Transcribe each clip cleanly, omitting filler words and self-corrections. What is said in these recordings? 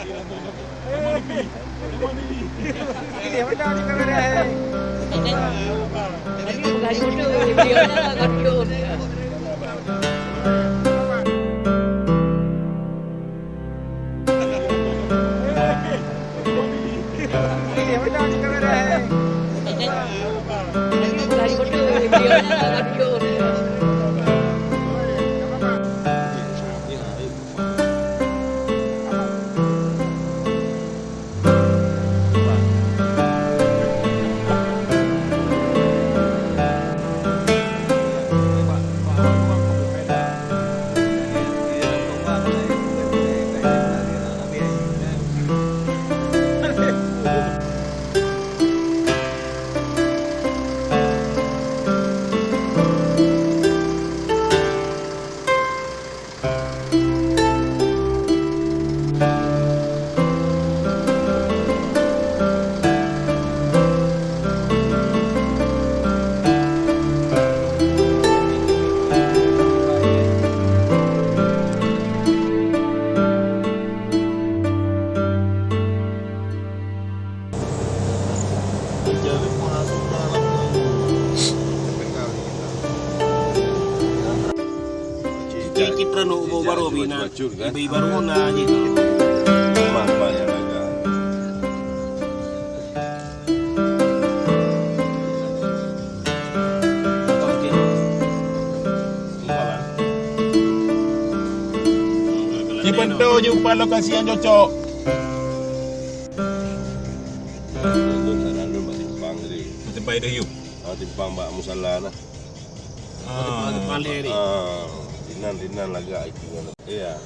Ini macam ni kamera hai. Lagi bukan bodoh, dia nak gaduh. Ini macam ni kamera hai. Lagi bukan bodoh, dia nak gaduh. Kita nak baru bina, ibu baru na je. Mama yang agak. Dibantu jumpa lokasi yang cocok. Itu selalu timpang tadi. Tempat dia yuk. Timpang bak musala nah. Malay ni. Dinan lagak itu kan. Iya.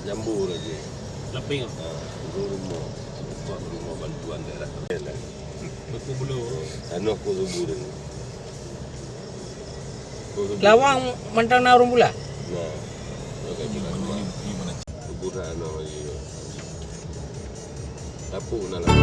Jambu lagi. Laping. Rumah. Buat rumah bantuan daerah. Beku bulu. Anu aku subuh ni. Lawang mentang narung pula. Nah. Okey juga. Subuh dah anu lagi. Tapu nak lah.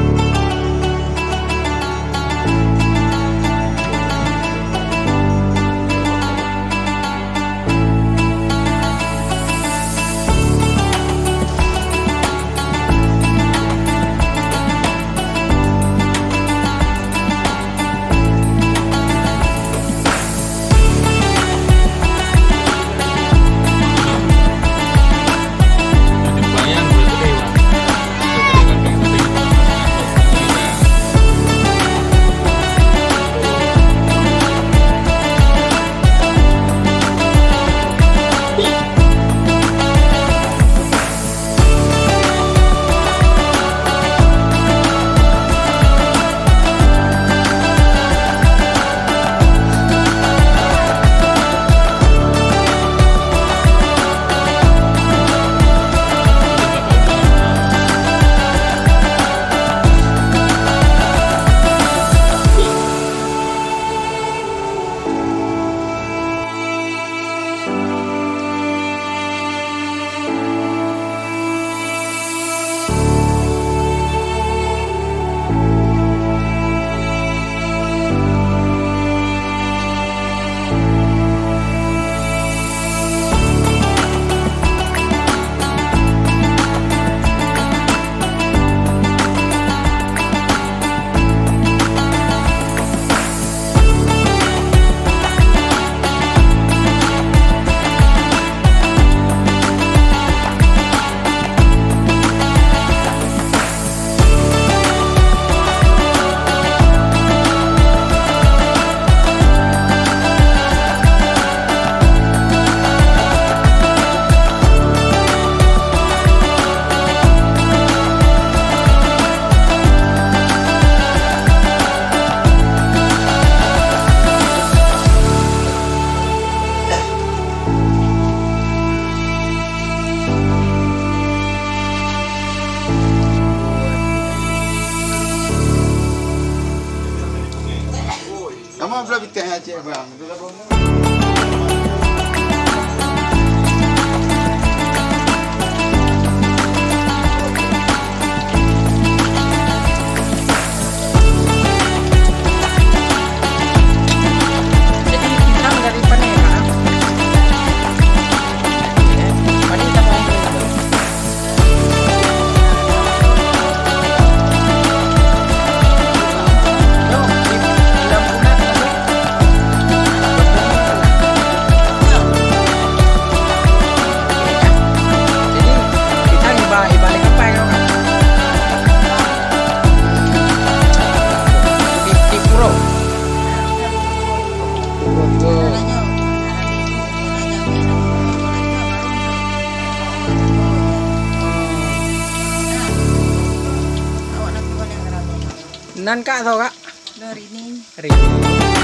Kamu pula bikin Aceh bang. Jadi pisang dari Panera. Tadi kita mau Nan kak tau kak? Lorini. Rini.